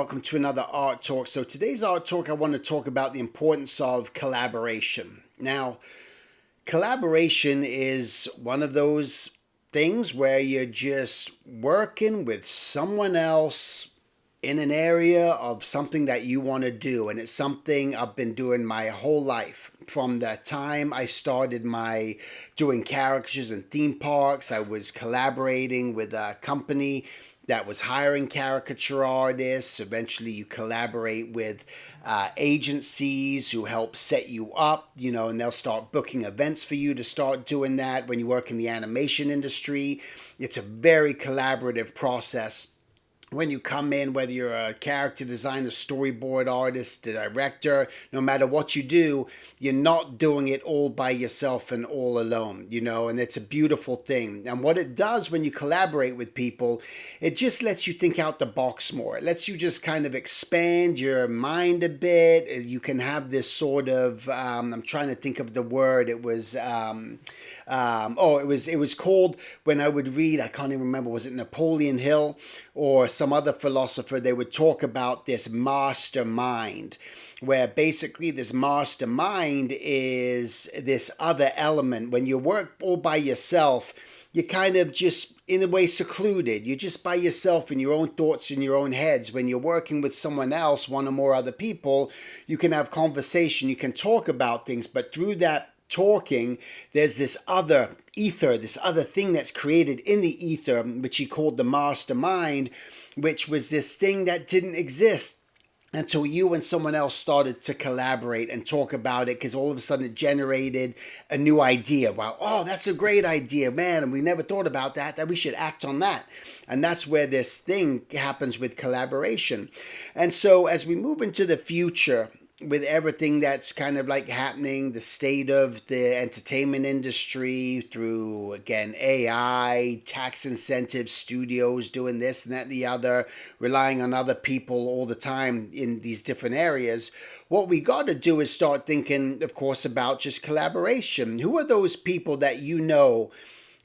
welcome to another Art Talk. So today's Art Talk, I want to talk about the importance of collaboration. Now, collaboration is one of those things where you're just working with someone else in an area of something that you want to do. And it's something I've been doing my whole life. From the time I started my doing characters in theme parks, I was collaborating with a company that was hiring caricature artists. Eventually you collaborate with agencies who help set you up, and they'll start booking events for you to start doing that. When you work in the animation industry, it's a very collaborative process. When you come in, whether you're a character designer, storyboard artist, director, no matter what you do, you're not doing it all by yourself and all alone, and it's a beautiful thing. And what it does when you collaborate with people, it just lets you think out the box more. It lets you just kind of expand your mind a bit. You can have this sort of, I'm trying to think of the word. It was, it was called, when I would read, I can't even remember, was it Napoleon Hill or some other philosopher? They would talk about this mastermind, where basically this mastermind is this other element. When you work all by yourself, you're kind of just in a way secluded. You're just by yourself in your own thoughts in your own heads. When you're working with someone else, one or more other people, you can have conversation, you can talk about things, but through that talking, there's this other ether, this other thing that's created in the ether, which he called the mastermind, which was this thing that didn't exist until you and someone else started to collaborate and talk about it, because all of a sudden it generated a new idea. Wow, oh, that's a great idea, man, and we never thought about that we should act on that. And that's where this thing happens with collaboration. And so as we move into the future, with everything that's kind of like happening, the state of the entertainment industry through, again, AI, tax incentives, studios doing this and that and the other, relying on other people all the time in these different areas, what we got to do is start thinking, of course, about just collaboration. Who are those people that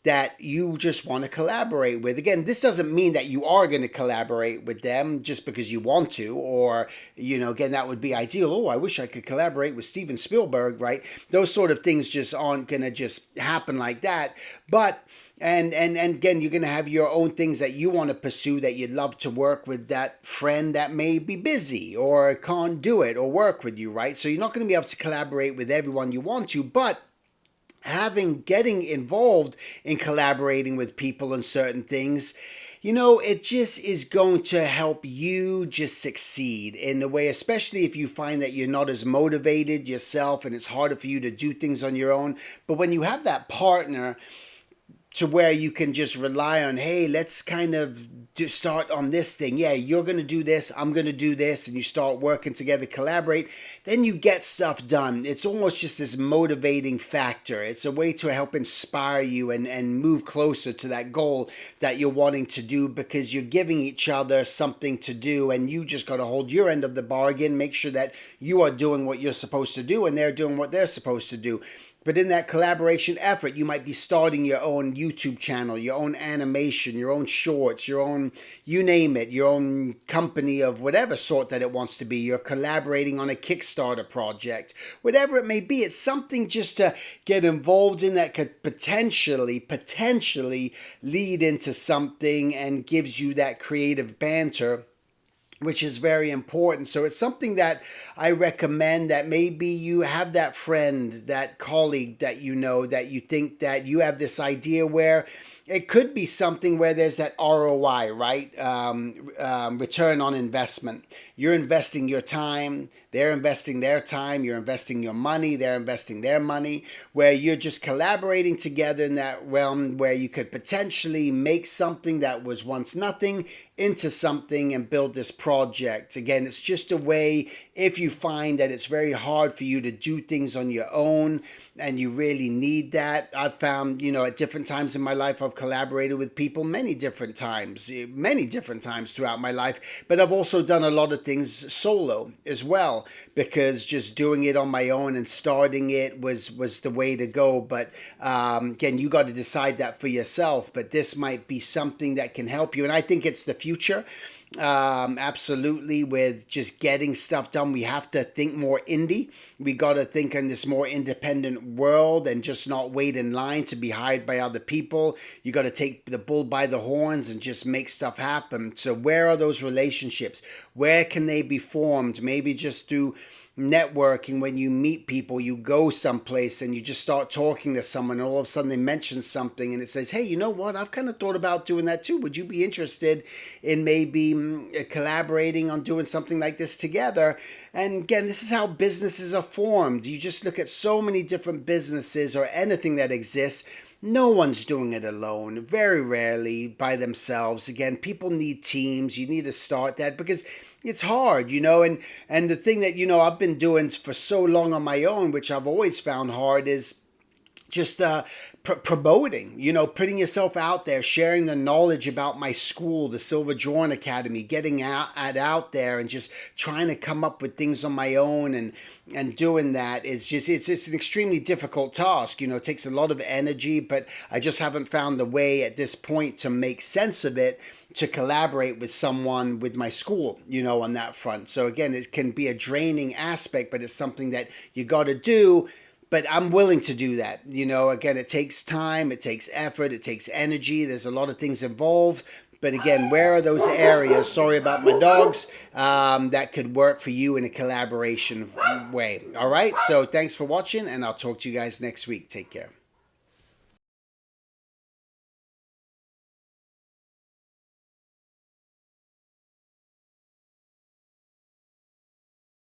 that you just want to collaborate with? Again, this doesn't mean that you are going to collaborate with them just because you want to, or, again, that would be ideal. Oh, I wish I could collaborate with Steven Spielberg, right? Those sort of things just aren't going to just happen like that. But and again, you're going to have your own things that you want to pursue, that you'd love to work with that friend that may be busy or can't do it or work with you, right? So you're not going to be able to collaborate with everyone you want to, but getting involved in collaborating with people on certain things, it just is going to help you just succeed in a way, especially if you find that you're not as motivated yourself and it's harder for you to do things on your own. But when you have that partner to where you can just rely on, hey, let's kind of just start on this thing. Yeah, you're going to do this, I'm going to do this, and you start working together, collaborate, then you get stuff done. It's almost just this motivating factor. It's a way to help inspire you and move closer to that goal that you're wanting to do, because you're giving each other something to do, and you just got to hold your end of the bargain, make sure that you are doing what you're supposed to do and they're doing what they're supposed to do. But in that collaboration effort, you might be starting your own YouTube channel, your own animation, your own shorts, your own, you name it, your own company of whatever sort that it wants to be. You're collaborating on a Kickstarter project, whatever it may be. It's something just to get involved in that could potentially lead into something and gives you that creative banter, which is very important. So it's something that I recommend, that maybe you have that friend, that colleague that that you think that you have this idea where it could be something where there's that ROI, right? Return on investment. You're investing your time, they're investing their time, you're investing your money, they're investing their money, where you're just collaborating together in that realm where you could potentially make something that was once nothing into something and build this project. Again, it's just a way, if you find that it's very hard for you to do things on your own and you really need that. I've found, at different times in my life, I've collaborated with people many different times throughout my life, but I've also done a lot of things solo as well, because just doing it on my own and starting it was the way to go. But again, you got to decide that for yourself, but this might be something that can help you. And I think it's the future. Absolutely, with just getting stuff done. We have to think more indie. We got to think in this more independent world and just not wait in line to be hired by other people. You got to take the bull by the horns and just make stuff happen. So where are those relationships? Where can they be formed? Maybe just through networking. When you meet people, you go someplace and you just start talking to someone, and all of a sudden they mention something and it says, hey, you know what, I've kind of thought about doing that too. Would you be interested in maybe collaborating on doing something like this together? And again, this is how businesses are formed. You just look at so many different businesses or anything that exists. No one's doing it alone, very rarely by themselves. Again, people need teams. You need to start that because it's hard, and the thing that, I've been doing for so long on my own, which I've always found hard, is just promoting, putting yourself out there, sharing the knowledge about my school, the Silver Drawing Academy, getting out there and just trying to come up with things on my own, and doing that is just, it's an extremely difficult task. It takes a lot of energy, but I just haven't found the way at this point to make sense of it, to collaborate with someone with my school, on that front. So again, it can be a draining aspect, but it's something that you got to do. But I'm willing to do that. Again, it takes time, it takes effort, it takes energy. There's a lot of things involved. But again, where are those areas, sorry about my dogs, that could work for you in a collaboration way? All right. So thanks for watching, and I'll talk to you guys next week. Take care.